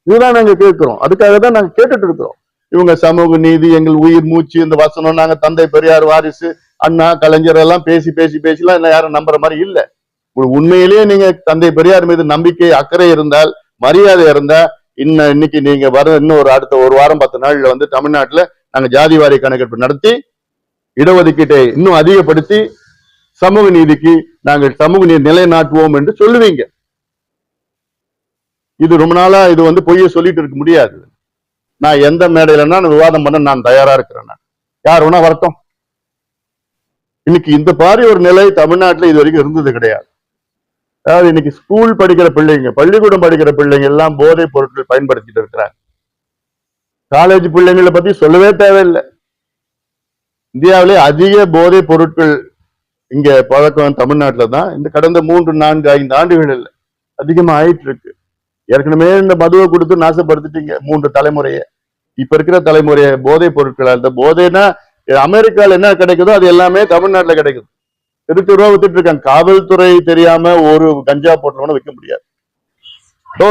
இதுதான் நாங்க கேட்கிறோம். அதுக்காக தான் நாங்க கேட்டுட்டு இருக்கிறோம். இவங்க சமூக நீதி, எங்கள் உயிர் மூச்சு, இந்த வசனம், நாங்க தந்தை பெரியார் வாரிசு, அண்ணா கலைஞர் எல்லாம் பேசிலாம் யாரும் நம்புற மாதிரி இல்ல. உண்மையிலேயே நீங்க தந்தை பெரியார் மீது நம்பிக்கை, அக்கறை இருந்தால், மரியாதை இருந்தா, இன்னைக்கு நீங்க இன்னும் அடுத்த ஒரு வாரம் 10 நாள்ல வந்து தமிழ்நாட்டுல நாங்க ஜாதி வாரி கணக்கெடுப்பு நடத்தி இடஒதுக்கீட்டை இன்னும் அதிகப்படுத்தி சமூக நீதிக்கு நாங்கள் சமூக நீதி நிலைநாட்டுவோம் என்று சொல்லுவீங்க. இது ரொம்ப நாளா இது வந்து பொய்ய சொல்லிட்டு இருக்க முடியாது. நான் எந்த மேடையிலன்னா விவாதம் பண்ண நான் தயாரா இருக்கிறேன். யார் வேணா வரட்டும். இன்னைக்கு இந்த மாதிரி ஒரு நிலை தமிழ்நாட்டுல இது வரைக்கும் இருந்தது கிடையாது. அதாவது இன்னைக்கு ஸ்கூல் படிக்கிற பிள்ளைங்க, பள்ளிக்கூடம் படிக்கிற பிள்ளைங்க எல்லாம் போதைப் பொருட்கள் பயன்படுத்திட்டு இருக்கிறாங்க. காலேஜ் பிள்ளைங்களை பத்தி சொல்லவே தேவையில்லை. இந்தியாவிலே அதிக போதைப் பொருட்கள் இங்க பழக்கம் தமிழ்நாட்டுல தான் இந்த கடந்த 3, 4, 5 ஆண்டுகளில் அதிகமா ஆயிட்டு இருக்கு. ஏற்கனவே இந்த மதுவை கொடுத்து நாசப்படுத்திட்டீங்க 3 தலைமுறைய. இப்ப இருக்கிற தலைமுறைய போதைப் பொருட்கள், அந்த போதைனா அமெரிக்கால என்ன கிடைக்குதோ அது எல்லாமே தமிழ்நாட்டுல கிடைக்குது. ரூபா வித்துட்டு இருக்காங்க. காவல்துறை தெரியாம ஒரு கஞ்சா போட்டவன வைக்க முடியாது.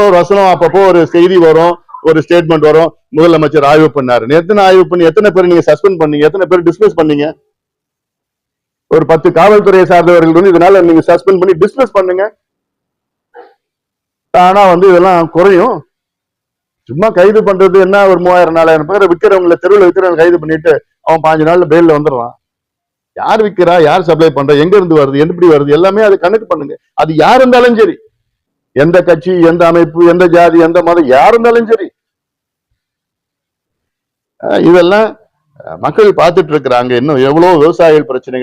ஒரு வசனம் அப்பப்போ ஒரு செய்தி வரும், ஒரு ஸ்டேட்மெண்ட் வரும், முதலமைச்சர் ஆய்வு பண்ணாரு. எத்தனை ஆய்வு பண்ணி எத்தனை பேர் நீங்க சஸ்பெண்ட் பண்ணீங்க, எத்தனை பேர் டிஸ்மிஸ் பண்ணீங்க? ஒரு 10 காவல்துறையை சார்ந்தவர்கள் வந்து இதனால நீங்க சஸ்பெண்ட் பண்ணி டிஸ்மிஸ் பண்ணுங்க. ஆனா வந்து இதெல்லாம் குறையும். சும்மா கைது பண்றது என்ன, ஒரு 3000-4000 பேரை விற்கிறவங்களை, தெருவில் விற்கிறவங்க கைது பண்ணிட்டு அவன் 5 நாள்ல பெயில்ல வந்துடுறான். யார் விற்கிறா, யார் சப்ளை பண்ற, எங்க இருந்து வருது, எப்படி வருது, எல்லாமே அது கணக்கு பண்ணுங்க. அது யார் இருந்தாலும் சரி, எந்த கட்சி, எந்த அமைப்பு, எந்த ஜாதி, எந்த மதம், யார் இருந்தாலும் சரி. இதெல்லாம் மக்கள் பார்த்துட்டு இருக்கிறாங்க. இன்னும் எவ்வளவு விவசாயிகள் பிரச்சனைகள்